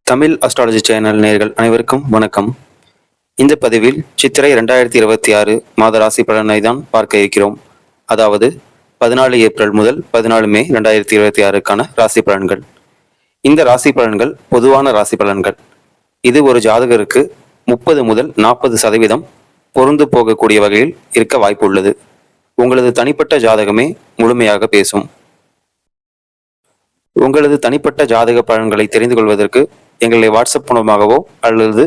Tamil astrology channel நேயர்கள் அனைவருக்கும் வணக்கம். இந்த பதிவில் சித்திரை 2026 மாத ராசி பலனை தான் பார்க்க இருக்கிறோம். அதாவது 14 ஏப்ரல் முதல் 14 மே 2026க்கான ராசி பலன்கள். இந்த ராசி பலன்கள் பொதுவான ராசி பலன்கள். இது ஒரு ஜாதகருக்கு 30 முதல் 40% பொருந்து போகக்கூடிய வகையில் இருக்க வாய்ப்பு உள்ளது. உங்களது தனிப்பட்ட ஜாதகமே முழுமையாக பேசும். உங்களது தனிப்பட்ட ஜாதக பலன்களை தெரிந்து கொள்வதற்கு எங்களை வாட்ஸ்அப் மூலமாகவோ அல்லது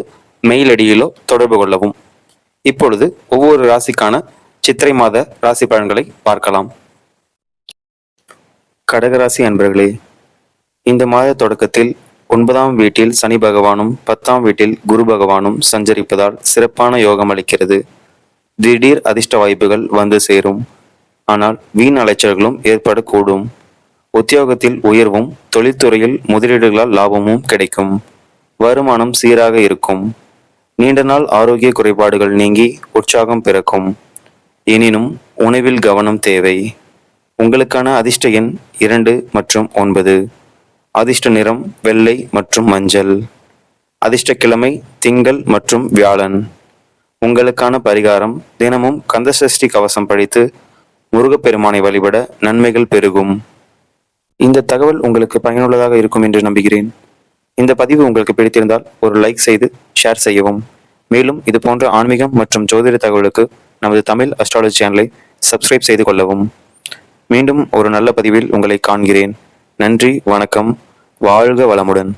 மெயில் ஐடியிலோ தொடர்பு கொள்ளவும். இப்பொழுது ஒவ்வொரு ராசிக்கான சித்திரை மாத ராசி பலன்களை பார்க்கலாம். கடகராசி அன்பர்களே, இந்த மாத தொடக்கத்தில் 9ஆம் வீட்டில் சனி பகவானும் 10ஆம் வீட்டில் குரு பகவானும் சஞ்சரிப்பதால் சிறப்பான யோகம் அளிக்கிறது. திடீர் அதிர்ஷ்ட வாய்ப்புகள் வந்து சேரும். ஆனால் வீண் அலைச்சல்களும் ஏற்படக்கூடும். உத்தியோகத்தில் உயர்வும் தொழில்துறையில் முதலீடுகளால் லாபமும் கிடைக்கும். வருமானம் சீராக இருக்கும். நீண்ட நாள் ஆரோக்கிய குறைபாடுகள் நீங்கி உற்சாகம் பிறக்கும். எனினும் உணவில் கவனம் தேவை. உங்களுக்கான அதிர்ஷ்ட எண் 2 மற்றும் 9. அதிர்ஷ்ட நிறம் வெள்ளை மற்றும் மஞ்சள். அதிர்ஷ்ட கிழமை திங்கள் மற்றும் வியாழன். உங்களுக்கான பரிகாரம்: தினமும் கந்தசஷ்டி கவசம் படித்து முருகப்பெருமானை வழிபட நன்மைகள் பெருகும். இந்த தகவல் உங்களுக்கு பயனுள்ளதாக இருக்கும் என்று நம்புகிறேன். இந்த பதிவு உங்களுக்கு பிடித்திருந்தால் ஒரு லைக் செய்து ஷேர் செய்யவும். மேலும் இது போன்ற ஆன்மீகம் மற்றும் ஜோதிட தகவலுக்கு நமது தமிழ் அஸ்ட்ராலஜி சேனலை சப்ஸ்கிரைப் செய்து கொள்ளவும். மீண்டும் ஒரு நல்ல பதிவில் உங்களை காண்கிறேன். நன்றி, வணக்கம், வாழ்க வளமுடன்.